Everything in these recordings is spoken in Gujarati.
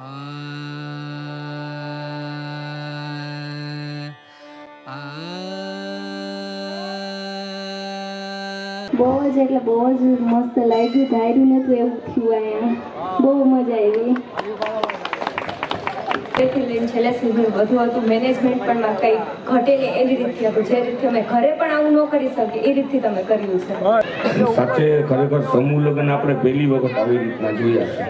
બહુ જ એટલે બહુ જ મસ્ત લાગ્યું. ધાર્યું નતું એવું થયું. અહીંયા બહુ મજા આવી. લઈને છેલ્લે સુધી બધું હતું. મેનેજમેન્ટ પણ માં કંઈ ઘટેલી એવી રીતથી હતું. જે રીતે અમે ઘરે પણ આવું ન કરી શકીએ એ રીતથી તમે કર્યું છે. સાચે ખરેખર સમૂહ લગ્ન આપણે પહેલી વખત આવી રીતના જોયા છે.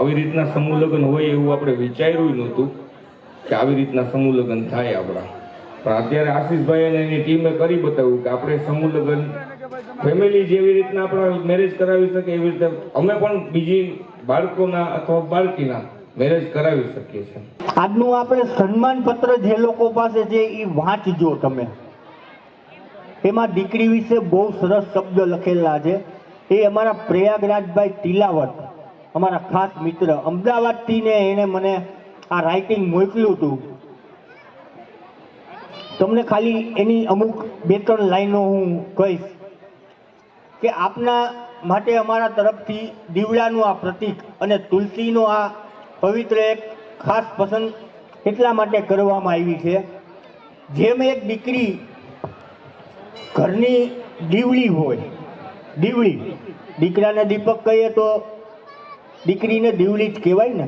આવી રીતના સમૂહ લગ્ન હોય એવું આપણે વિચાર્યું નહોતું કે આવી રીતના સમૂહ લગ્ન થાય આપણા. પણ અત્યારે આશીષભાઈ અને એની ટીમે કરી બતાવ્યું કે આપણે સમૂહ લગ્ન ફેમિલી જેવી રીતના આપણા મેરેજ કરાવી શકે એવી રીતે અમે પણ બીજી બાળકોના અથવા બાળકીના મેરેજ કરાવી શકીએ છીએ. આજનું આપણે સન્માન પત્ર જે લોકો પાસે છે એ વાંચજો તમે. એમાં દીકરી વિશે બહુ સરસ શબ્દ લખેલા છે. એ અમારા પ્રયાગરાજભાઈ તિલાવત, અમારા ખાસ મિત્ર અમદાવાદથી ને એને મને આ રાઇટિંગ મોકલ્યું હતું. તમને ખાલી એની અમુક 2-3 લાઈનો હું કહીશ કે આપના માટે અમારા તરફથી દીવડાનું આ પ્રતીક અને તુલસીનો આ પવિત્ર એક ખાસ પસંદ એટલા માટે કરવામાં આવી છે. જેમ એક દીકરી ઘરની દીવડી હોય, દીવડી, દીકરાને દીપક કહીએ તો દીકરીને દીવડી જ કહેવાય ને,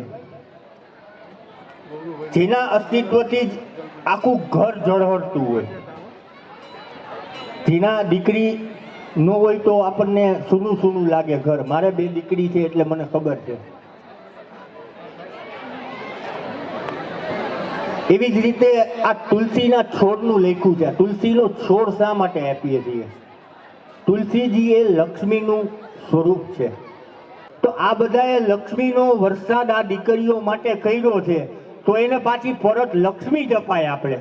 જેના અસ્તિત્વથી જ આખું ઘર ઝળહળતું હોય. જેના દીકરી ન હોય તો આપણને સૂનું સૂનું લાગે ઘર. મારે 2 દીકરી છે એટલે મને ખબર છે. એવી જ રીતે આ તુલસીના છોડનું લખ્યું છે. તુલસીનો છોડ શા માટે આપીએ છીએ? તુલસીજી એ લક્ષ્મીનું સ્વરૂપ છે. તો આ બધાએ લક્ષ્મીનો વરસાદ આ દીકરીઓ માટે કર્યો છે, તો એને પાછી પરત લક્ષ્મી જ અપાય આપણે.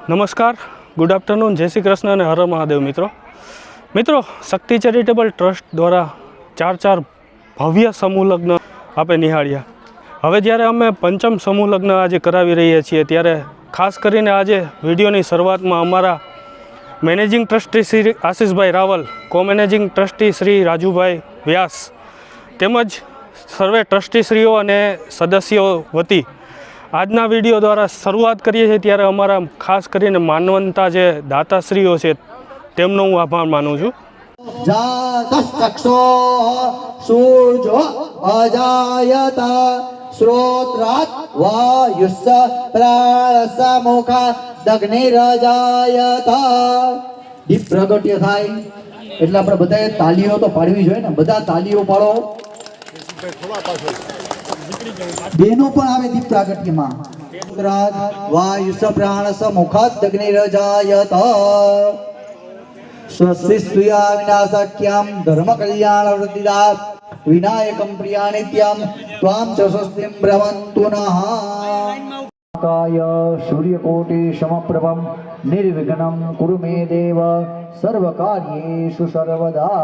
નમસ્કાર, ગુડ આફ્ટરનૂન, જય શ્રી કૃષ્ણ અને હર મહાદેવ. મિત્રો, શક્તિ ચેરિટેબલ ટ્રસ્ટ દ્વારા 4 ભવ્ય સમૂહ લગ્ન આપણે નિહાળ્યા. હવે જ્યારે અમે 5મ સમૂહ લગ્ન આજે કરાવી રહ્યા છીએ ત્યારે ખાસ કરીને આજે વિડીયોની શરૂઆતમાં અમારા મેનેજિંગ ટ્રસ્ટી શ્રી આશીષભાઈ રાવલ, કો મેનેજિંગ ટ્રસ્ટી શ્રી રાજુભાઈ વ્યાસ તેમજ સર્વે ટ્રસ્ટીશ્રીઓ અને સદસ્યો વતી આજના વિડીયો દ્વારા શરૂઆત કરીએ છીએ. ત્યારે અમારા ખાસ કરીને માનવંતા જે દાતાશ્રીઓ છે તેમનો હું આભાર માનું છું. જાતશ્ચક્ષોઃ સૂર્જો અજાયત શ્રોત્રાત વાયુસ્સ પ્રાણસ્સ મુખાદ અગ્નિરજાયત. દીપ પ્રગટ્ય થાય એટલે આપણે બધાએ તાલીઓ તો પાડવી જોઈએ ને. બધા તાલીઓ પાડો. બેનો પણ આવે દીપ પ્રાગટ્યમાં. વાયુસ્સ પ્રાણસ્સ મુખાદ અગ્નિરજાયત. સ્વસ્તિ સ્તુયા વિનાશક્યમ ધર્મ કલ્યાણ વૃદ્ધિદા વિનાયકમ પ્રિયાનિત્યમ ત્વામ ચ સ્વસ્તિમ ભ્રવન્તુ નઃ. કાય સૂર્યકોટિ સમપ્રભમ નિર્વિઘ્નમ કુરુ મે દેવ સર્વકાર્યેષુ સર્વદા.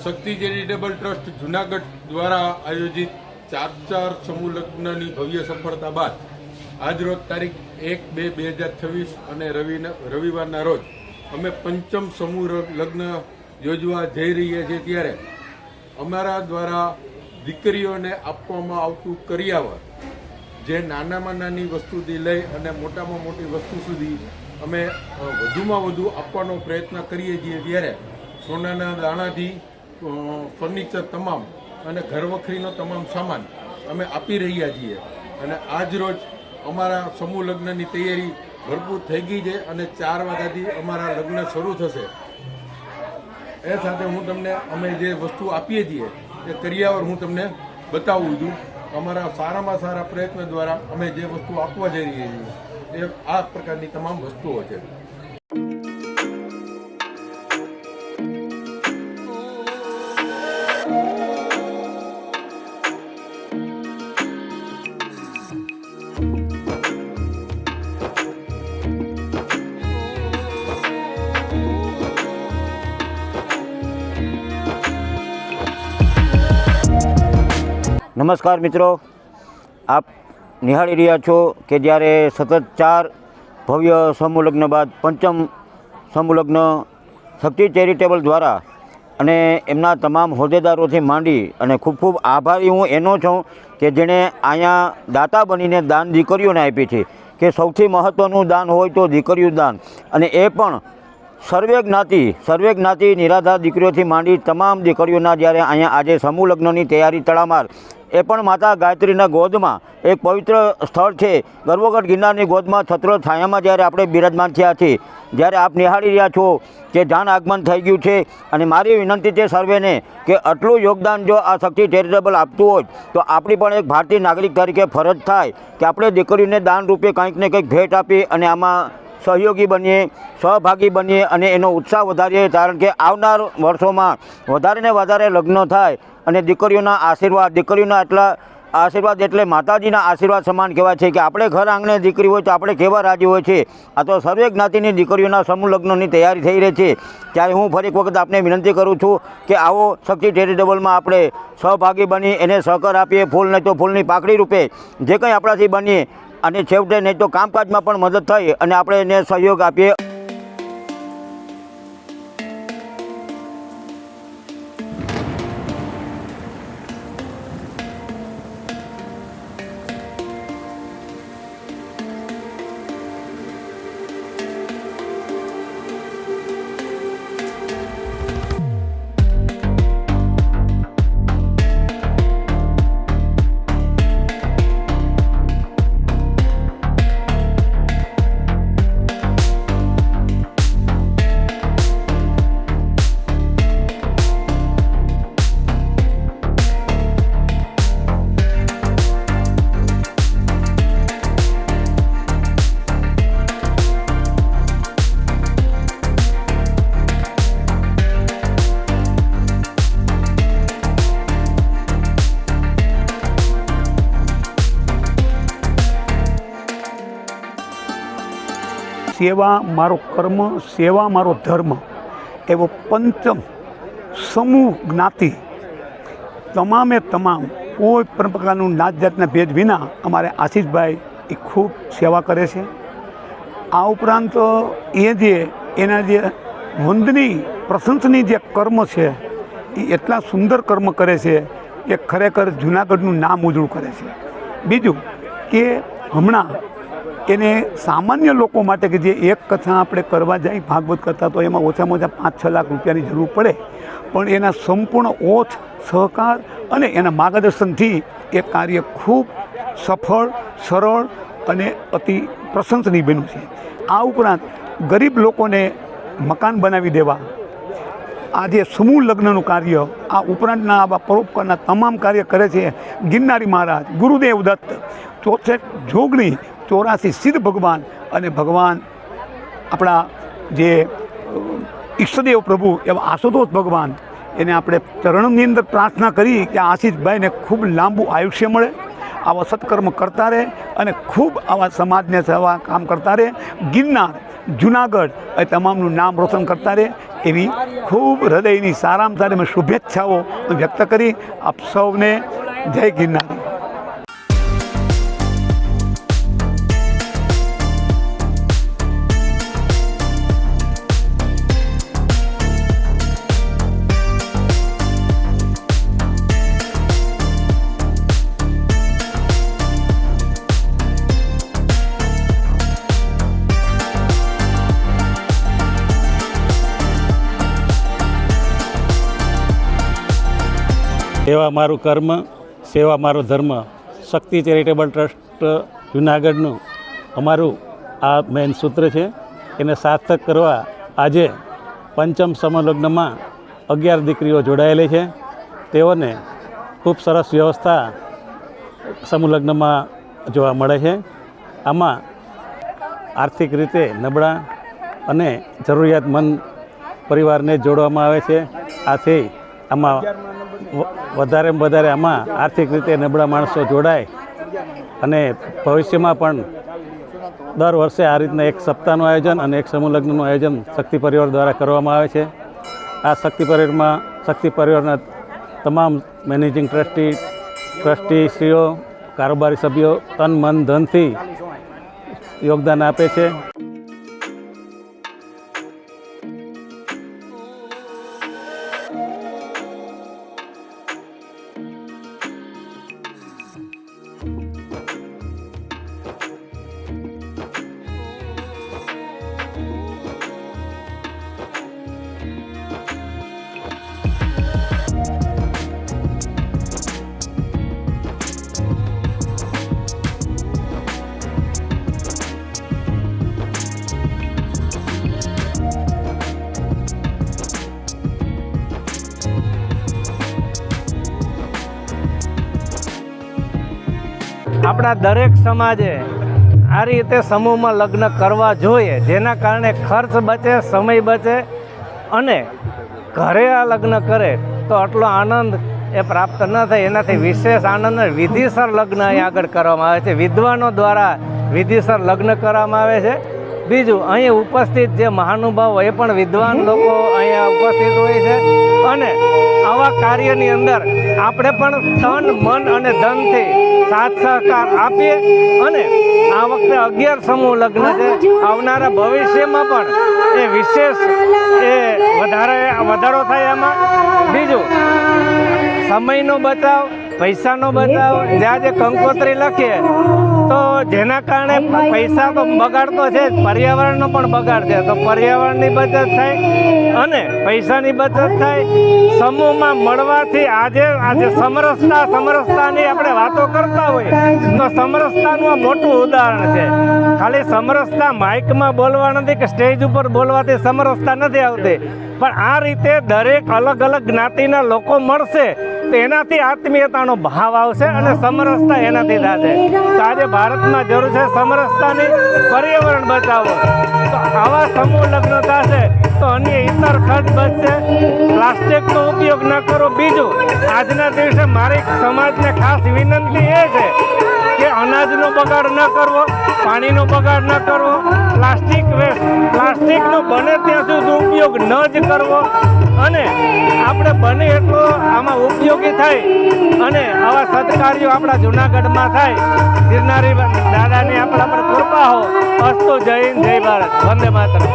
શક્તિ ચેરિટેબલ ટ્રસ્ટ જુનાગઢ દ્વારા આયોજિત 4 સમૂહ લગ્નની ભવ્ય સફળતા બાદ આજરોજ તારીખ 1-2-2026 અને રવિવારના રોજ અમે 5મ સમૂહ લગ્ન યોજવા જઈ રહ્યા છીએ. ત્યારે અમારા દ્વારા દીકરીઓને આપવામાં આવતું કરિયાવર, જે નાનામાં નાની વસ્તુથી લઈ અને મોટામાં મોટી વસ્તુ સુધી અમે વધુમાં વધુ આપવાનો પ્રયત્ન કરીએ છીએ. ત્યારે સોનાના દાણાથી ફર્નિચર તમામ અને ઘરવખરીનો તમામ સામાન અમે આપી રહ્યા છીએ. અને આજ રોજ અમારા સમૂહ લગ્નની તૈયારી ભરપૂર થઈ ગઈ છે અને 4 વાગ્યાથી અમારા લગ્ન શરૂ થશે. એ સાથે હું તમને અમે જે વસ્તુ આપીએ છીએ એ કરિયાવર હું તમને બતાવું છું. અમારા સારામાં સારા પ્રયત્ન દ્વારા અમે જે વસ્તુ આપવા જઈ રહ્યા છીએ એ આ પ્રકારની તમામ વસ્તુઓ છે. નમસ્કાર મિત્રો, આપ નિહાળી રહ્યા છો કે જ્યારે સતત 4 ભવ્ય સમૂહ લગ્ન બાદ પંચમ સમૂહ લગ્ન શક્તિ ચેરિટેબલ દ્વારા અને એમના તમામ હોદ્દેદારોથી માંડી અને ખૂબ ખૂબ આભારી હું એનો છું કે જેણે અહીંયા દાતા બનીને દાન દીકરીઓને આપી છે કે સૌથી મહત્ત્વનું દાન હોય તો દીકરીઓ દાન, અને એ પણ સર્વે જ્ઞાતિ નિરાધાર દીકરીઓથી માંડી તમામ દીકરીઓના જ્યારે અહીંયા આજે સમૂહ લગ્નની તૈયારી તડામાર, એ પણ માતા ગાયત્રીના ગોદમાં એક પવિત્ર સ્થળ છે ગર્વગઢ ગિરનારની ગોદમાં છત્ર છાયામાં જ્યારે આપણે બિરાજમાન થયા છીએ, જ્યારે આપ નિહાળી રહ્યા છો કે જાન આગમન થઈ ગયું છે. અને મારી વિનંતી છે સર્વેને કે આટલું યોગદાન જો આ શક્તિ ચેરિટેબલ આપતું હોય તો આપણી પણ એક ભારતીય નાગરિક તરીકે ફરજ થાય કે આપણે દીકરીઓને દાન રૂપે કંઈક ને કંઈક ભેટ આપી અને આમાં સહયોગી બનીએ, સહભાગી બનીએ અને એનો ઉત્સાહ વધારીએ. કારણ કે આવનાર વર્ષોમાં વધારે ને વધારે લગ્ન થાય અને દીકરીઓના આશીર્વાદ એટલે માતાજીના આશીર્વાદ સમાન કહેવાય છે કે આપણે ઘર આંગણે દીકરી હોય તો આપણે કેવા રાજી હોય છે. આ તો સર્વે જ્ઞાતિની દીકરીઓના સમૂહ લગ્નની તૈયારી થઈ રહી છે. ત્યારે હું ફરી એક વખત આપને વિનંતી કરું છું કે આવો શક્તિ ચેરિટેબલમાં આપણે સહભાગી બની એને સહકાર આપીએ, ફૂલ નહીં તો ફૂલની પાકડી રૂપે જે કંઈ આપણાથી બનીએ અને છેવટે નહીં તો કામકાજમાં પણ મદદ થઈ અને આપણે એને સહયોગ આપીએ. સેવા મારો કર્મ, સેવા મારો ધર્મ એવો પંચમ સમૂહ જ્ઞાતિ તમામે તમામ કોઈ પણ પ્રકારનું નાત જાતના ભેદ વિના અમારે આશીષભાઈ એ ખૂબ સેવા કરે છે. આ ઉપરાંત એના જે વંદની પ્રશંસની જે કર્મ છે એ એટલા સુંદર કર્મ કરે છે કે ખરેખર જૂનાગઢનું નામ ઉજળું કરે છે. બીજું કે હમણાં એને સામાન્ય લોકો માટે કે જે એક કથા આપણે કરવા જાય ભાગવત કથા તો એમાં ઓછામાં ઓછા 5-6 લાખ રૂપિયાની જરૂર પડે, પણ એના સંપૂર્ણ ઓથ સહકાર અને એના માર્ગદર્શનથી એ કાર્ય ખૂબ સફળ, સરળ અને અતિ પ્રશંસનીય બન્યું છે. આ ઉપરાંત ગરીબ લોકોને મકાન બનાવી દેવા, આ જે સમૂહ લગ્નનું કાર્ય, આ ઉપરાંતના આવા પરોપકારના તમામ કાર્ય કરે છે ગિરનારી મહારાજ, ગુરુદેવ દત્ત, 64 જોગણી, 84 સિદ્ધ ભગવાન અને ભગવાન આપણા જે ઈષ્ટદેવ પ્રભુ એવા આશુતોષ ભગવાન, એને આપણે ચરણની અંદર પ્રાર્થના કરી કે આશીષભાઈને ખૂબ લાંબુ આયુષ્ય મળે, આવા સત્કર્મ કરતા રહે અને ખૂબ આવા સમાજને સેવા કામ કરતા રહે, ગિરનાર, જૂનાગઢ એ તમામનું નામ રોશન કરતા રહે એવી ખૂબ હૃદયની સારામાં સારી શુભેચ્છાઓ વ્યક્ત કરી આપ સૌને જય ગિરનાર. સેવા મારું કર્મ, સેવા મારો ધર્મ શક્તિ ચેરિટેબલ ટ્રસ્ટ જૂનાગઢનું અમારું આ મેઇન સૂત્ર છે. એને સાર્થક કરવા આજે પંચમ સમૂહ લગ્નમાં 11 દીકરીઓ જોડાયેલી છે. તેઓને ખૂબ સરસ વ્યવસ્થા સમૂહ લગ્નમાં જોવા મળે છે. આમાં આર્થિક રીતે નબળા અને જરૂરિયાતમંદ પરિવારને જોડવામાં આવે છે. આથી આમાં વધારેમાં વધારે આમાં આર્થિક રીતે નબળા માણસો જોડાય અને ભવિષ્યમાં પણ દર વર્ષે આ રીતના એક સપ્તાહનું આયોજન અને એક સમૂહ લગ્નનું આયોજન શક્તિ પરિવાર દ્વારા કરવામાં આવે છે. આ શક્તિ પરિવારના તમામ મેનેજિંગ ટ્રસ્ટી ટ્રસ્ટીશ્રીઓ કારોબારી સભ્યો તન મન ધનથી યોગદાન આપે છે. આપણા દરેક સમાજે આ રીતે સમૂહમાં લગ્ન કરવા જોઈએ, જેના કારણે ખર્ચ બચે, સમય બચે અને ઘરે આ લગ્ન કરે તો આટલો આનંદ એ પ્રાપ્ત ન થાય. એનાથી વિશેષ આનંદ વિધિસર લગ્ન અહીં આગળ કરવામાં આવે છે. વિદ્વાનો દ્વારા વિધિસર લગ્ન કરવામાં આવે છે. બીજું, અહીં ઉપસ્થિત જે મહાનુભાવો એ પણ વિદ્વાન લોકો અહીંયા ઉપસ્થિત હોય છે અને આવા કાર્યની અંદર આપણે પણ તન મન અને ધનથી સાથ સહકાર આપીએ અને આ વખતે 11 સમૂહ લગ્ન છે. આવનારા ભવિષ્યમાં પણ એ વિશેષ વધારો થાય એમાં. બીજું, સમયનો બચાવ, પૈસાનો બચાવ. જ્યાં જે કંકોત્રી લખીએ તો જેના કારણે પૈસા તો બગાડ તો છે જ, પર્યાવરણનો પણ બગાડ છે, તો પર્યાવરણની બચત થાય અને પૈસાની બચત થાય. સમૂહમાં મળવાથી આજે સમરસતાની આપણે વાતો કરતા હોય તો સમરસતાનું આ મોટું ઉદાહરણ છે. ખાલી સમરસતા માઇકમાં બોલવા નથી કે સ્ટેજ ઉપર બોલવાથી સમરસતા નથી આવતી, પણ આ રીતે દરેક અલગ અલગ જ્ઞાતિના લોકો મળશે તો એનાથી આત્મીયતાનો ભાવ આવશે અને સમરસતા એનાથી થશે. તો આજે ભારતમાં જરૂર છે સમરસતાની, પર્યાવરણ બચાવો. તો આવા સમૂહ લગ્ન થશે તો અન્ય ઇતર ખર્ચ બચશે. પ્લાસ્ટિકનો ઉપયોગ ન કરો. બીજું, આજના દિવસે મારી સમાજને ખાસ વિનંતી એ છે કે અનાજનો બગાડ ન કરવો, પાણીનો બગાડ ન કરવો, પ્લાસ્ટિકનો બને ત્યાં સુધી ઉપયોગ ન જ કરવો અને આપણે બને એટલો આમાં ઉપયોગી થાય અને આવા સત્કાર્યો આપણા જૂનાગઢમાં થાય. ગિરનારી દાદાની આપણા પર કૃપા હો. અસ્તુ. જય હિન્દ, જય ભારત, વંદે માતરમ.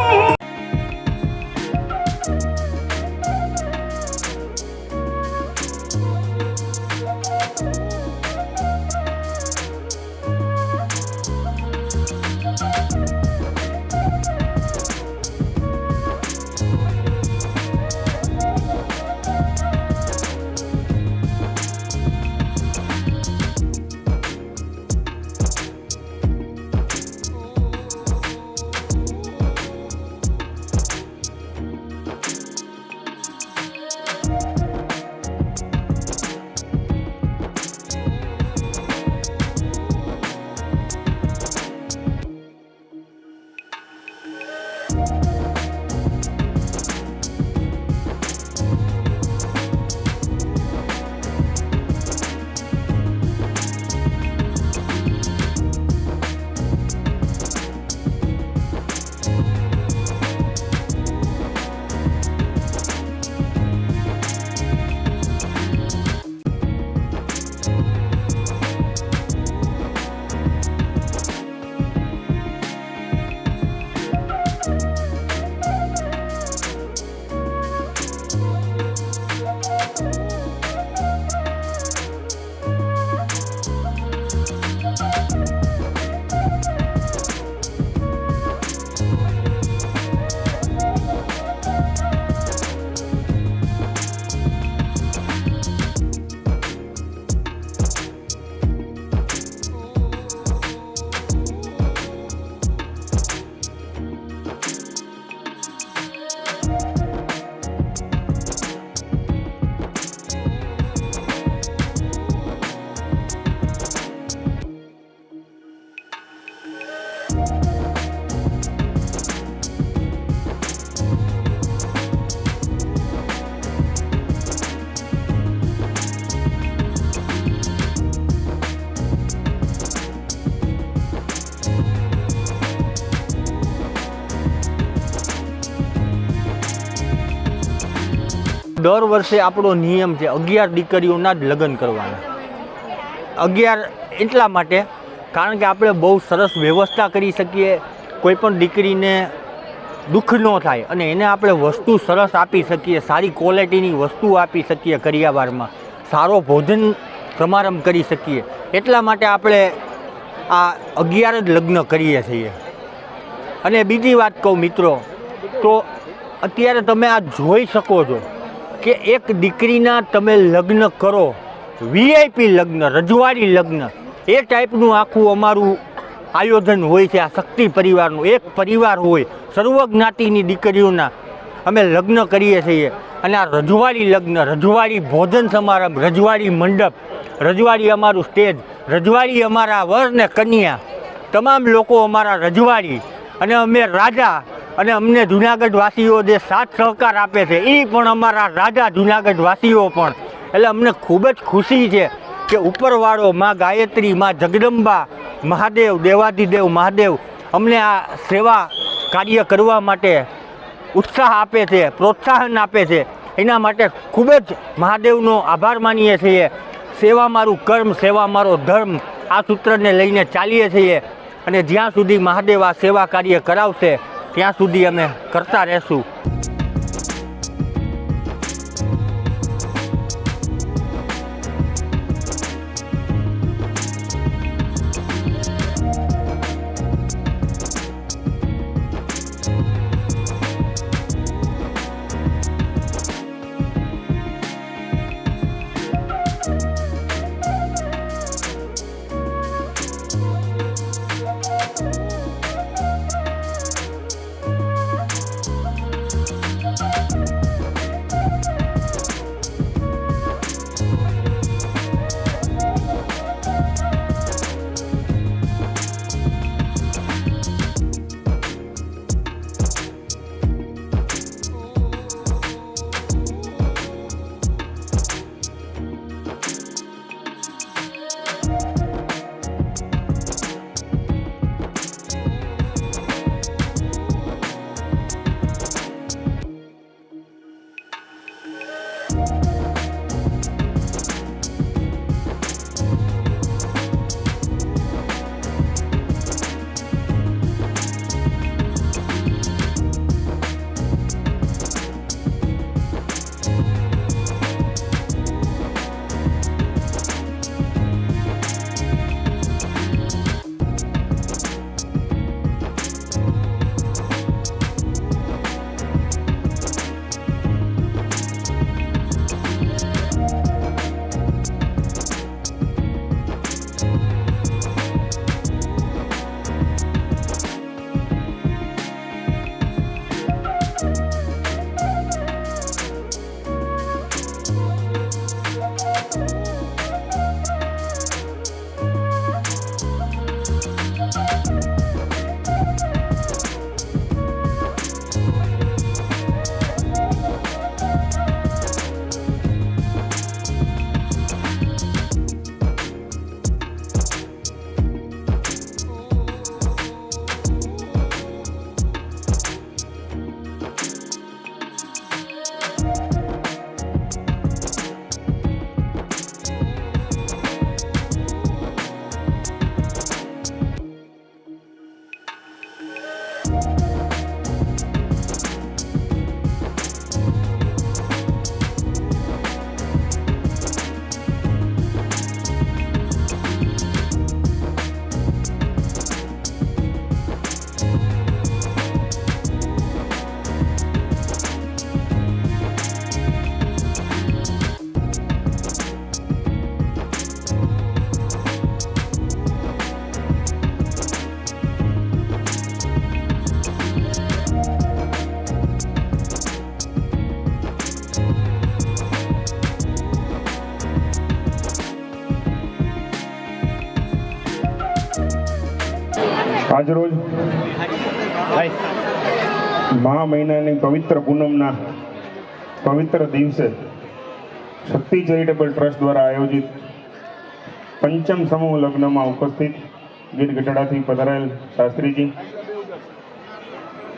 દર વર્ષે આપણો નિયમ છે 11 દીકરીઓના જ લગ્ન કરવાના. 11 એટલા માટે કારણ કે આપણે બહુ સરસ વ્યવસ્થા કરી શકીએ, કોઈ પણ દીકરીને દુઃખ ન થાય અને એને આપણે વસ્તુ સરસ આપી શકીએ, સારી ક્વોલિટીની વસ્તુ આપી શકીએ, કરિયાવારમાં સારો ભોજન સમારંભ કરી શકીએ, એટલા માટે આપણે આ 11 જ લગ્ન કરીએ છીએ. અને બીજી વાત કહું મિત્રો, તો અત્યારે તમે આ જોઈ શકો છો કે એક દીકરીના તમે લગ્ન કરો, વીઆઈપી લગ્ન, રજવાડી લગ્ન, એ ટાઈપનું આખું અમારું આયોજન હોય છે. આ શક્તિ પરિવારનું એક પરિવાર હોય, સર્વ જ્ઞાતિની દીકરીઓના અમે લગ્ન કરીએ છીએ. અને આ રજવાડી લગ્ન, રજવાડી ભોજન સમારંભ, રજવાડી મંડપ, રજવાડી અમારું સ્ટેજ, રજવાડી અમારા વર ને કન્યા, તમામ લોકો અમારા રજવાડી અને અમે રાજા. અને અમને જુનાગઢ વાસીઓ જે સાથ સહકાર આપે છે એ પણ અમારા રાજા જુનાગઢ વાસીઓ પણ. એટલે અમને ખૂબ જ ખુશી છે કે ઉપરવાળો માં ગાયત્રી, માં જગદંબા, મહાદેવ, દેવાધિદેવ મહાદેવ અમને આ સેવા કાર્ય કરવા માટે ઉત્સાહ આપે છે, પ્રોત્સાહન આપે છે. એના માટે ખૂબ જ મહાદેવનો આભાર માનીએ છીએ. સેવા મારું કર્મ, સેવા મારો ધર્મ, આ સૂત્રને લઈને ચાલીએ છીએ અને જ્યાં સુધી મહાદેવ આ સેવા કાર્ય કરાવશે ત્યાં સુધી અમે કરતા રહેશું. આજરોજ મહા મહિનાની પવિત્ર પૂનમના પવિત્ર દિવસે શક્તિ ચેરિટેબલ ટ્રસ્ટ દ્વારા આયોજિત પંચમ સમૂહ લગ્નમાં ઉપસ્થિત ગીર ગઢડાથી પધારેલ શાસ્ત્રીજી,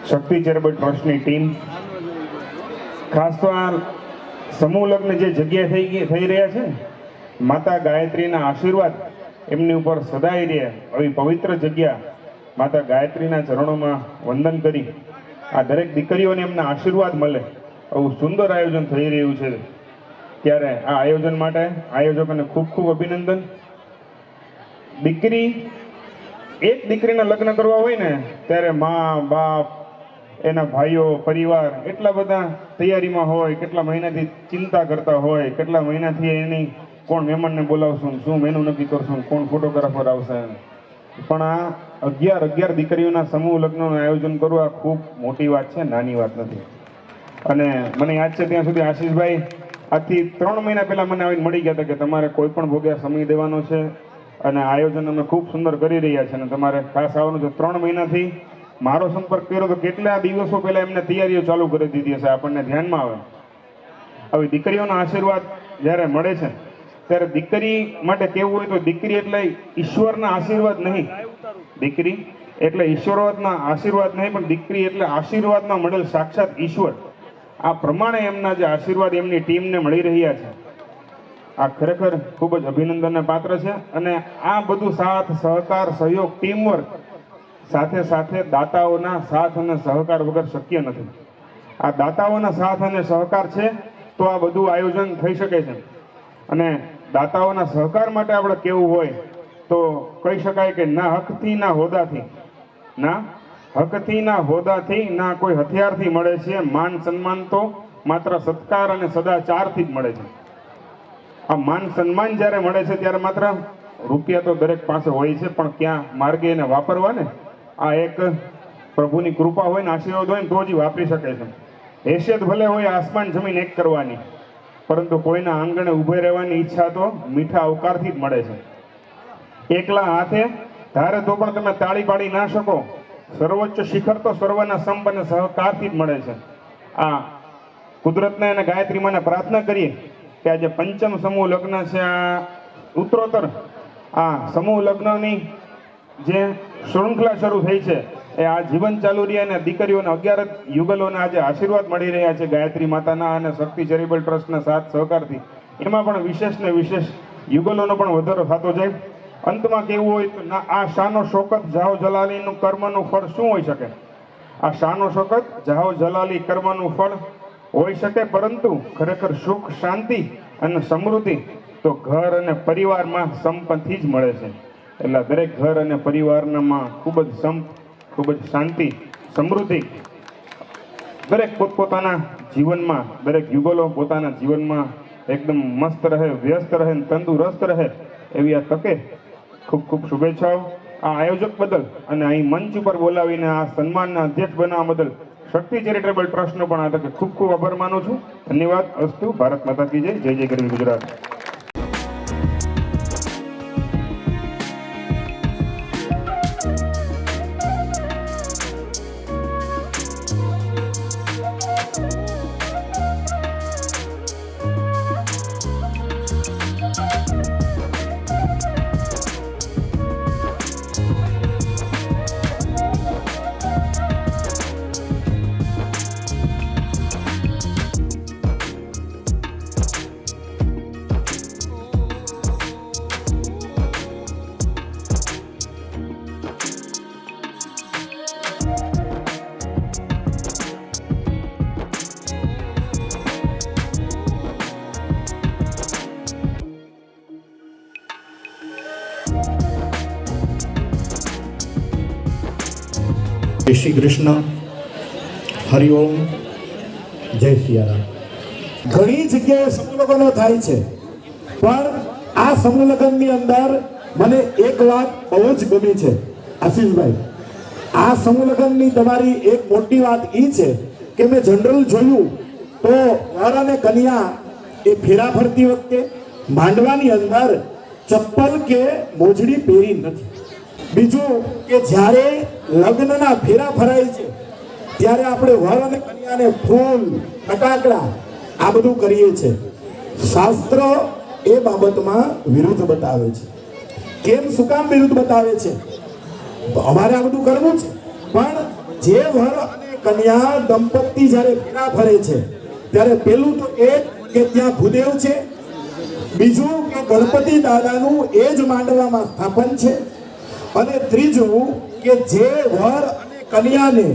શક્તિ ચેરિટેબલ ટ્રસ્ટની ટીમ, ખાસ તો આ સમૂહ લગ્ન જે જગ્યાએ થઈ રહ્યા છે માતા ગાયત્રીના આશીર્વાદ એમની ઉપર સદાય રહે આવી પવિત્ર જગ્યા માતા ગાયત્રીના ચરણોમાં વંદન કરી આ દરેક દીકરીઓને એમના આશીર્વાદ મળે આવું સુંદર આયોજન થઈ રહ્યું છે. ત્યારે આ આયોજન માટે આયોજકોને ખૂબ ખૂબ અભિનંદન. દીકરી એક દીકરીના લગ્ન કરવા હોય ને ત્યારે મા બાપ એના ભાઈઓ પરિવાર એટલા બધા તૈયારીમાં હોય, કેટલા મહિનાથી ચિંતા કરતા હોય, કેટલા મહિનાથી એની કોણ મહેમાનને બોલાવશું, શું મેનુ નક્કી કરશું, કોણ ફોટોગ્રાફર આવશે. પણ આ 11 દીકરીઓના સમૂહ લગ્નનું આયોજન કરવું આ ખૂબ મોટી વાત છે, નાની વાત નથી. અને મને યાદ છે ત્યાં સુધી આશીષભાઈ આજથી 3 મહિના પહેલા મને આવીને મળી ગયા હતા કે તમારે કોઈ પણ ભોગ્યા સમય દેવાનો છે અને આયોજન અમે ખૂબ સુંદર કરી રહ્યા છે અને તમારે ખાસ આવવાનું છે. 3 મહિનાથી મારો સંપર્ક કર્યો તો કેટલા દિવસો પહેલા એમને તૈયારીઓ ચાલુ કરી દીધી હશે, આપણને ધ્યાનમાં આવે. હવે દીકરીઓના આશીર્વાદ જ્યારે મળે છે ત્યારે દીકરી માટે કેવું હોય તો દીકરી એટલે ઈશ્વરના આશીર્વાદ નહીં, દીકરી એટલે ઈશ્વરના આશીર્વાદ નહીં, પણ દીકરી એટલે આશીર્વાદમાં મળેલ સાક્ષાત ઈશ્વર. આ પ્રમાણે એમના જે આશીર્વાદ એમની ટીમને મળી રહ્યા છે આ ખરેખર ખૂબ જ અભિનંદનને પાત્ર છે. અને આ બધું સાથ સહકાર સહયોગ ટીમવર્ક સાથે સાથે દાતાઓના સાથ અને સહકાર વગર શક્ય નથી. આ દાતાઓના સાથ અને સહકાર છે તો આ બધું આયોજન થઈ શકે છે. અને દાતાઓના સહકાર માટે આપણે કેવું હોય તો કહી શકાય કે ના હકથી ના હોદાથી, ના હકથી ના હોદાથી ના કોઈ હથિયારથી મળે છે. માન સન્માન તો માત્ર સત્કાર અને સદાચારથી જ મળે છે. આ માન સન્માન જ્યારે મળે છે ત્યારે માત્ર રૂપિયા તો દરેક પાસે હોય છે, પણ ક્યાં માર્ગે એને વાપરવા ને આ એક પ્રભુની કૃપા હોય ને આશીર્વાદ હોય ને તો જ વાપરી શકે છે. હેસિયત ભલે હોય આસમાન જમીન એક કરવાની, પરંતુ કોઈના આંગણે ઊભે રહેવાની ઈચ્છા તો મીઠા અવકારથી જ મળે છે. એકલા હાથે ધારે તો પણ તમે તાળી પાડી ના શકો. સર્વોચ્ચ શિખર તો સર્વના સંપ અને સહકારથી જ મળે છે. આ કુદરતને અને ગાયત્રી માને પ્રાર્થના કરીએ કે આજે પંચમ સમૂહ લગ્ન છે, આ ઉત્તરોત્તર આ સમૂહ લગ્નની જે શૃંખલા શરૂ થઈ છે એ આ જીવન ચાલુ રહી અને દીકરીઓને 11 યુગલોને આજે આશીર્વાદ મળી રહ્યા છે ગાયત્રી માતાના અને શક્તિ ચેરિટેબલ ટ્રસ્ટના સાથ સહકારથી. એમાં પણ વિશેષ ને વિશેષ યુગલોનો પણ વધારો થતો જાય. અંતમાં કેવું હોય તો આ શાનો શોકત જાહો જલાલીનું કર્મનું ફળ શું હોઈ શકે? આ શાનો શોકત જાહો જલાલી કર્મનું ફળ હોઈ શકે, પરંતુ ખરેખર સુખ શાંતિ અને સમૃદ્ધિ તો ઘર અને પરિવારમાં સંપથી જ મળે છે. એટલે દરેક ઘર અને પરિવારમાં ખૂબ જ સંપ, ખૂબ જ શાંતિ, સમૃદ્ધિ દરેક પોતપોતાના જીવનમાં, દરેક યુગલો પોતાના જીવનમાં એકદમ મસ્ત રહે, વ્યસ્ત રહે, તંદુરસ્ત રહે એવી આ તકે ખૂબ ખૂબ શુભેચ્છાઓ. આ આયોજક બદલ અને અહીં મંચ ઉપર બોલાવીને આ સન્માનના અધ્યક્ષ બનાવવા બદલ શક્તિ ચેરિટેબલ ટ્રસ્ટનો પણ આ તકે ખૂબ ખૂબ આભાર માનું છું. ધન્યવાદ. અસ્તુ. ભારત માતા કી જય. જય જય ગરવી ગુજરાત. જય શ્રી કૃષ્ણ, હરિઓમ, જય સિયારામ. ઘણી જગ્યાએ સમૂહ લગ્નો થાય છે, પણ આ સમૂહ લગ્નની અંદર મને એક વાત બહુ જ ગમી છે આશીષભાઈ. આ સમૂહ લગ્નની તમારી એક મોટી વાત એ છે કે મેં જનરલ જોયું તો વર અને કન્યા એ ફેરા ફરતી વખતે માંડવાની અંદર ચપ્પલ કે મોજડી પહેરી નથી. બીજું કે જ્યારે લગ્નના ફેરા ફરાય છે ત્યારે આપણે વર અને કન્યાને ફૂલ, ફટાકડા આ બધું કરીએ છીએ. શાસ્ત્ર એ બાબતમાં વિરુદ્ધ બતાવે છે. કેમ, શું કામ વિરુદ્ધ બતાવે છે? અમારે આ બધું કરવું છે, પણ જે વર અને કન્યા દંપતી જ્યારે ફેરા ફરે છે ત્યારે પેલું તો એ કે ત્યાં ભૂદેવ છે, બીજું કે ગણપતિ દાદાનું એ જ માંડવામાં સ્થાપન છે. અને ત્રીજું કે જે વર અને કન્યાને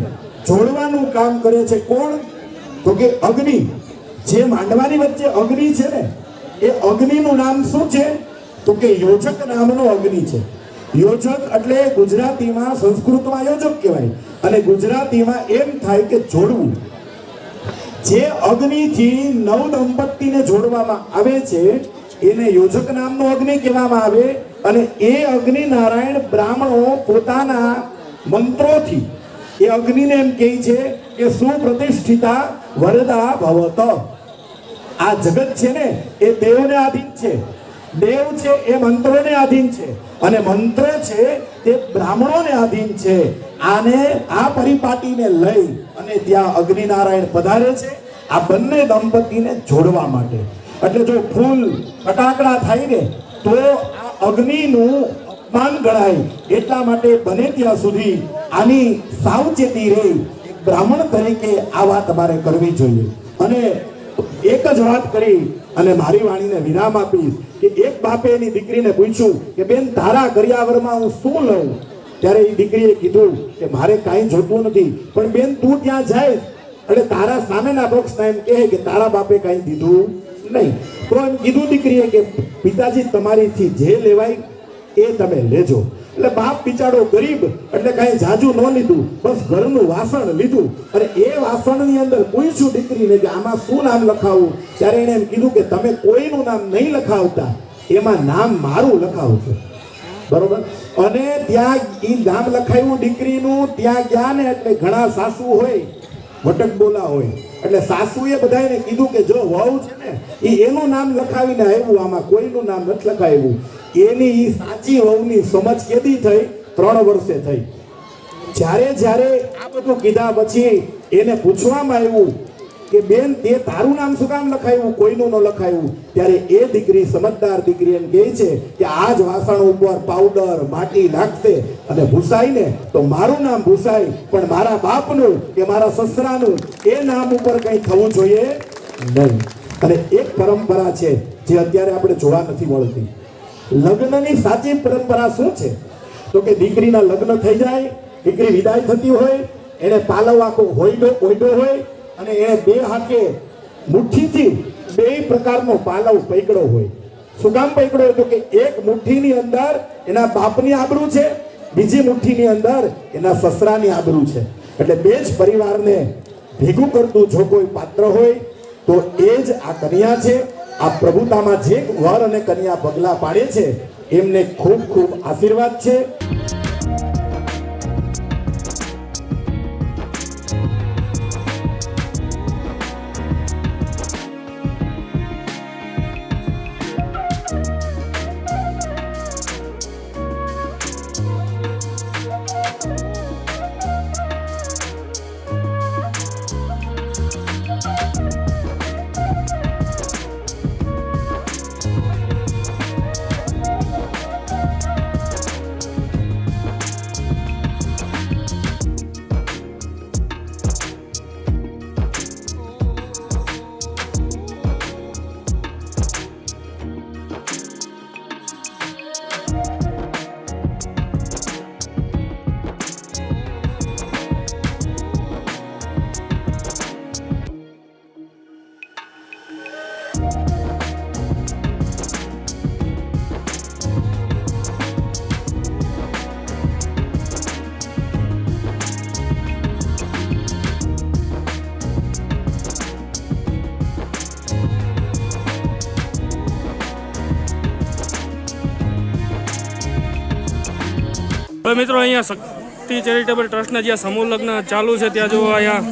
જોડવાનું કામ કરે છે કોણ? તો કે અગ્નિ. જે માંડવાની વચ્ચે અગ્નિ છે ને, એ અગ્નિનું નામ શું છે? તો કે યોજક નામનો અગ્નિ છે. યોજક એટલે ગુજરાતીમાં, સંસ્કૃતમાં યોજક કહેવાય અને ગુજરાતીમાં એમ થાય કે જોડવું. જે અગ્નિથી નવ દંપતીને જોડવામાં આવે છે એને યોજક નામનો અગ્નિ કહેવામાં આવે. અને એ અગ્નિ નારાયણ બ્રાહ્મણો પોતાના મંત્રોથી એ અગ્નિને એમ કહે છે કે સુપ્રતિષ્ઠિતા વરદા ભવત. આ જગત છે ને એ દેવને આધીન છે. દેવ છે એ મંત્રોને આધીન છે અને મંત્ર છે તે બ્રાહ્મણોને આધીન છે. આને આ પરિપાટીને લઈ અને ત્યાં અગ્નિનારાયણ પધારે છે આ બંને દંપતીને જોડવા માટે. એટલે જો ફૂલ ફટાકડા થાય ને તો આ અગ્નિનું અપમાન ગણાય. એટલા માટે બને ત્યાં સુધી આની સાવચેતી રહી બ્રાહ્મણ તરીકે આ વાત તમારે કરવી જોઈએ. અને એક જ વાત કરી અને મારી વાણીને વિરામ આપીશ કે એક બાપે એની દીકરીને પૂછ્યું કે બેન તારા કરિયાવરમાં હું શું લઉં? ત્યારે એ દીકરીએ કીધું કે મારે કાંઈ જોતું નથી, પણ બેન તું ત્યાં જાય એટલે તારા સામેના પક્ષના એમ કહે કે તારા બાપે કાંઈ દીધું નહીં. તો એમ કીધું દીકરીએ કે પિતાજી તમારીથી જે લેવાય એ તમે લેજો. એટલે બાપ બિચારો ગરીબ એટલે કાંઈ જાજુ ન લીધું, બસ ઘરનું વાસણ લીધું. અને એ વાસણની અંદર પૂછ્યું દીકરીને કે આમાં શું નામ લખાવું? ત્યારે એણે એમ કીધું કે તમે કોઈનું નામ નહીં લખાવતા, એમાં નામ મારું લખાવજો. બરોબર? અને ત્યાં એ નામ લખાયું દીકરીનું. ત્યાં ગયા ને એટલે ઘણા સાસુ હોય, વટક બોલા હોય, એટલે સાસુએ બધાને કીધું કે જો વહુ છે ને એ એનું નામ લખાવીને આવ્યું, આમાં કોઈનું નામ નથી લખાવ્યું. એની ઈ સાચી વહુની સમજ કેદી થઈ? 3 વર્ષે થઈ. જ્યારે આ બધું કીધા પછી એને પૂછવામાં આવ્યું કે બેન તે તારું નામ શું કામ લખાયું, કોઈનું ન લખાયું? ત્યારે એ દીકરી, સમજદાર દીકરી એમ કહે છે કે આ જ વાસણ ઉપર પાવડર માટી નાખશે અને ભૂસાય ને તો મારું નામ ભૂસાય, પણ મારા બાપનું કે મારા સસરાનું એ નામ ઉપર કંઈ થવું જોઈએ નહીં. અને એક પરંપરા છે જે અત્યારે આપણે જોવા નથી મળતી. લગ્નની સાચી પરંપરા શું છે? તો કે દીકરીના લગ્ન થઈ જાય, દીકરી વિદાય થતી હોય, એને પાલવ આખો ઓયડો હોય અને એને 2 હાથે મુઠ્ઠીથી 2 પ્રકારનો પાલવ પકડ્યો હોય. શું કામ પકડ્યો હોય? તો કે એક મુઠ્ઠીની અંદર એના બાપની આબરૂ છે, બીજી મુઠ્ઠીની અંદર એના સસરાની આબરૂ છે. એટલે 2 જ પરિવારને ભેગું કરતું જો કોઈ પાત્ર હોય તો એ જ આ કન્યા છે. આ પ્રભુતામાં જે વર અને કન્યા પગલા પાડે છે એમને ખૂબ ખૂબ આશીર્વાદ છે. હવે મિત્રો અહીંયા શક્તિ ચેરિટેબલ ટ્રસ્ટના જ્યાં સમૂહ લગ્ન ચાલુ છે ત્યાં જો અહીંયા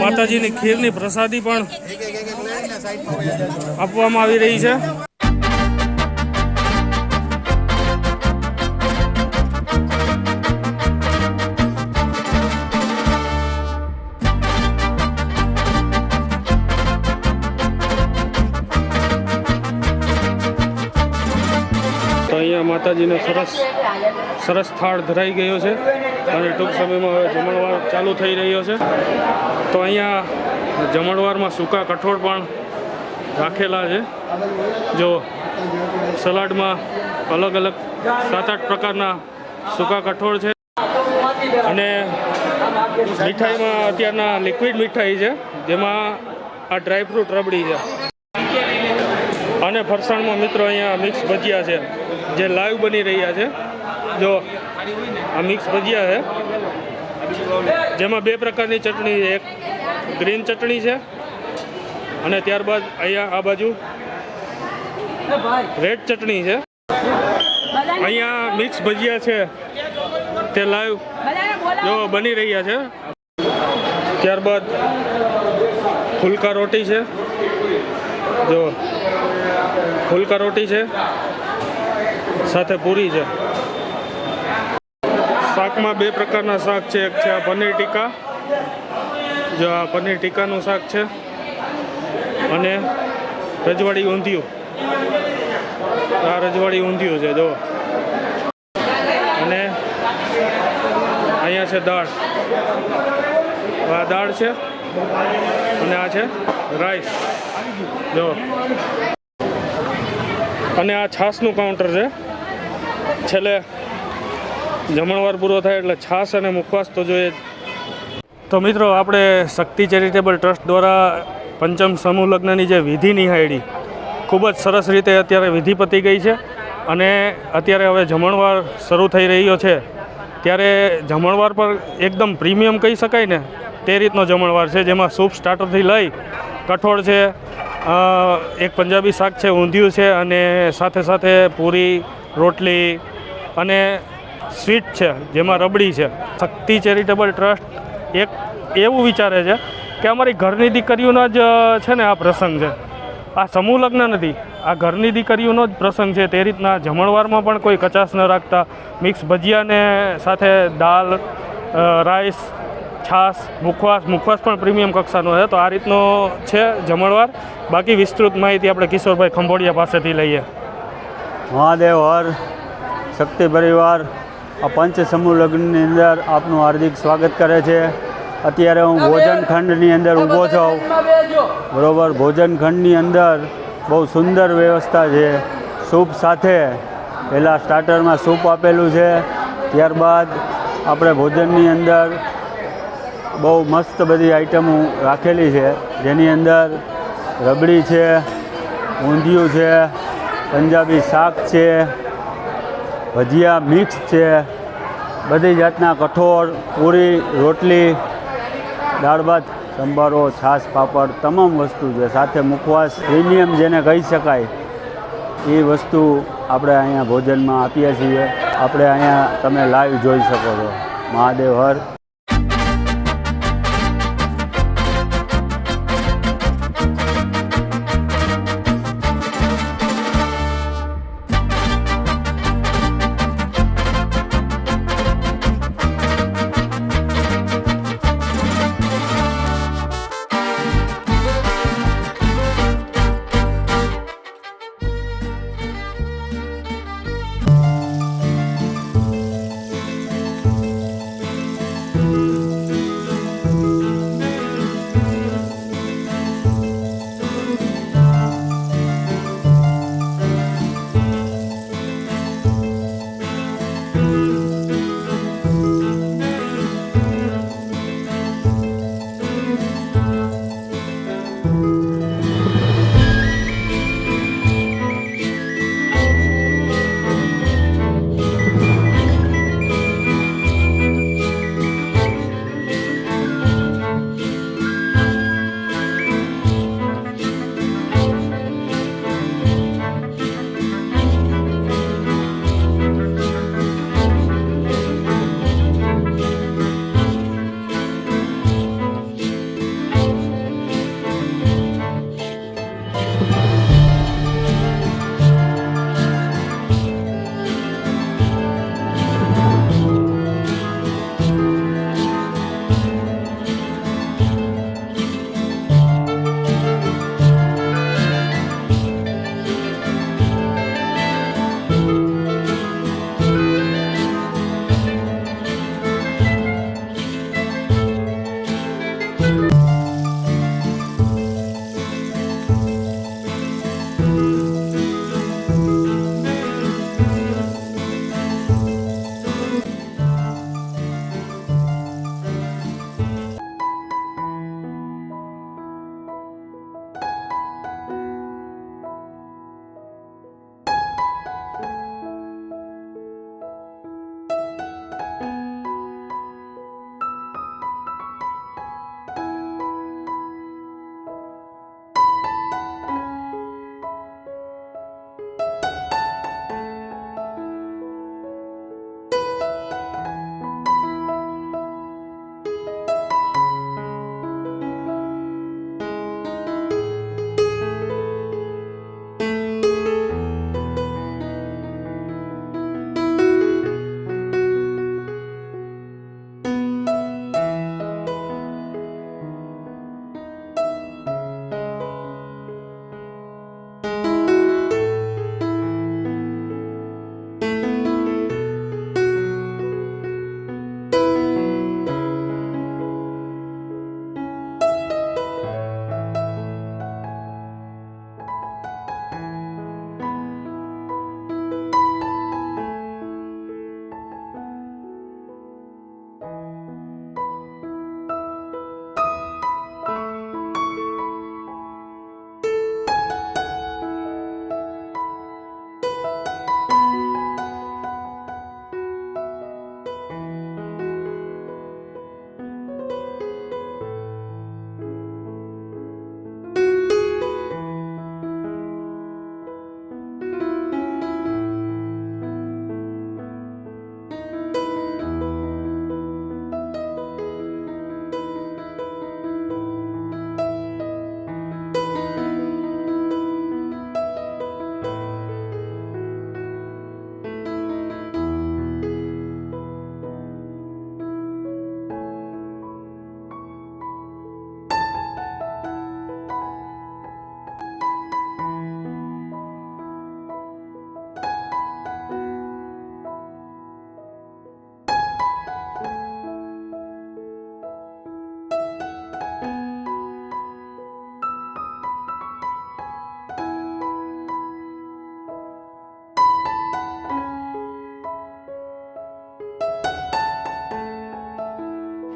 માતાજીની ખીરની પ્રસાદી પણ આપવામાં આવી રહી છે. તો અહીંયા માતાજીને સરસ થાળ ધરાઈ ગયો છે અને ટૂંક સમયમાં હવે જમણવાર ચાલુ થઈ રહ્યો છે. તો અહીંયા જમણવારમાં સૂકા કઠોળ પણ રાખેલા છે. જો સલાડમાં અલગ અલગ 7-8 પ્રકારના સૂકા કઠોળ છે અને મીઠાઈમાં અત્યારના લિક્વિડ મીઠાઈ છે જેમાં આ ડ્રાયફ્રૂટ રબડી છે અને ફરસાણમાં મિત્રો અહીંયા મિક્સ ભજીયા છે જે લાઈવ બની રહ્યા છે. જો આ મિક્સ ભજીયા છે જેમાં 2 પ્રકારની ચટણી છે. એક ગ્રીન ચટણી છે અને ત્યારબાદ અહીંયા આ બાજુ રેડ ચટણી છે. અહીંયા મિક્સ ભજીયા છે તે લાઈવ જો બની રહ્યા છે. ત્યારબાદ ફુલકા રોટી છે. જો ફુલકા રોટી છે સાથે પૂરી છે. શાકમાં 2 પ્રકારના શાક છે. એક છે આ પનીર ટીકા, જો આ પનીર ટીકાનું શાક છે અને રજવાડી ઊંધિયું. આ રજવાડી ઊંધિયું છે જો. અને અહીંયા છે દાળ. આ દાળ છે અને આ છે રાઈસ જો. અને આ છાશનું કાઉન્ટર છે. છેલ્લે જમણવાર પૂરો થાય એટલે છાશ અને મુખવાસ તો જોઈએ. તો મિત્રો આપણે શક્તિ ચેરિટેબલ ટ્રસ્ટ દ્વારા પંચમ સમૂહ લગ્નની જે વિધિ નિહાળી ખૂબ જ સરસ રીતે અત્યારે વિધિ પતી ગઈ છે અને અત્યારે હવે જમણવાર શરૂ થઈ રહ્યો છે. ત્યારે જમણવાર પર એકદમ પ્રીમિયમ કહી શકાય ને તે રીતનો જમણવાર છે જેમાં સૂપ સ્ટાર્ટરથી લઈ કઠોળ છે, એક પંજાબી શાક છે, ઊંધિયું છે અને સાથે સાથે પૂરી રોટલી અને સ્વીટ છે જેમાં રબડી છે. શક્તિ ચેરિટેબલ ટ્રસ્ટ એક એવું વિચારે છે કે અમારી ઘરની દીકરીઓનો જ છે ને આ પ્રસંગ છે. આ સમૂહ લગ્ન નથી, આ ઘરની દીકરીઓનો જ પ્રસંગ છે. તે રીતના જમણવારમાં પણ કોઈ કચાશ ન રાખતા મિક્સ ભજીયાને સાથે દાળ, રાઈસ, છાશ, મુખવાસ પણ પ્રીમિયમ કક્ષાનો છે. તો આ રીતનો છે જમણવાર. બાકી વિસ્તૃત માહિતી આપણે કિશોરભાઈ ખંભોડિયા પાસેથી લઈએ. મહાદેવ હર શક્તિ પરિવાર આ પંચ સમૂહ લગ્નની અંદર આપનું હાર્દિક સ્વાગત કરે છે. અત્યારે હું ભોજન ખંડની અંદર ઊભો છું. બરાબર, ભોજન ખંડની અંદર બહુ સુંદર વ્યવસ્થા છે. સૂપ સાથે પહેલાં સ્ટાર્ટરમાં સૂપ આપેલું છે, ત્યારબાદ આપણે ભોજનની અંદર બહુ મસ્ત બધી આઈટમો રાખેલી છે જેની અંદર રબડી છે, ઊંધિયું છે, પંજાબી શાક છે, ભજીયા મિક્સ છે, બધી જાતના કઠોળ, પૂરી, રોટલી, દાળ ભાત, સંભારો, છાશ, પાપડ તમામ વસ્તુ છે. સાથે મુખવાસ પ્રીમિયમ જેને કહી શકાય એ વસ્તુ આપણે અહીંયા ભોજનમાં આપીએ છીએ. આપણે અહીંયા તમે લાઈવ જોઈ શકો છો. મહાદેવ હર.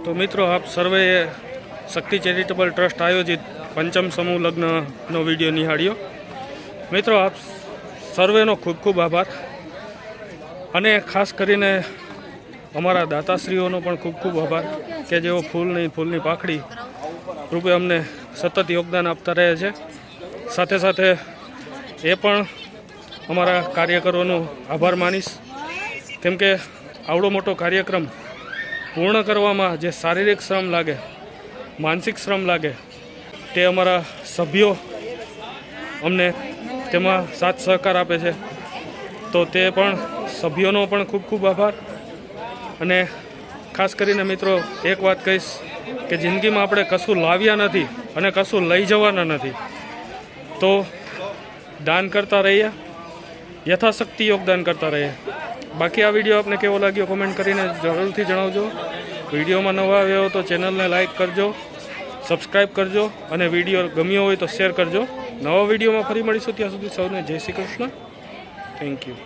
તો મિત્રો આપ સર્વેએ શક્તિ ચેરિટેબલ ટ્રસ્ટ આયોજિત પંચમ સમૂહ લગ્નનો વિડીયો નિહાળ્યો. મિત્રો આપ સર્વેનો ખૂબ ખૂબ આભાર અને ખાસ કરીને અમારા દાતાશ્રીઓનો પણ ખૂબ ખૂબ આભાર કે જેઓ ફૂલની પાખડી રૂપે અમને સતત યોગદાન આપતા રહે છે. સાથે સાથે એ પણ અમારા કાર્યકરોનો આભાર માનીશ, કેમ કે આવડો મોટો કાર્યક્રમ પૂર્ણ કરવામાં જે શારીરિક શ્રમ લાગે, માનસિક શ્રમ લાગે, તે અમારા સભ્યો અમને તેમાં સાથ સહકાર આપે છે. તો તે પણ સભ્યોનો પણ ખૂબ ખૂબ આભાર. અને ખાસ કરીને મિત્રો એક વાત કહીશ કે જિંદગીમાં આપણે કશું લાવ્યા નથી અને કશું લઈ જવાના નથી, તો દાન કરતા રહીએ, યથાશક્તિ યોગદાન કરતા રહીએ. બાકી આ વિડીયો આપને કેવો લાગ્યો કોમેન્ટ કરીને જરૂરથી જણાવજો. વિડીયોમાં નવા આવ્યા હો તો ચેનલને લાઇક કરજો, સબસ્ક્રાઈબ કરજો અને વિડીયો ગમ્યો હોય તો શેર કરજો. નવા વિડીયોમાં ફરી મળીશું, ત્યાં સુધી સૌને જય શ્રી કૃષ્ણ. Thank you.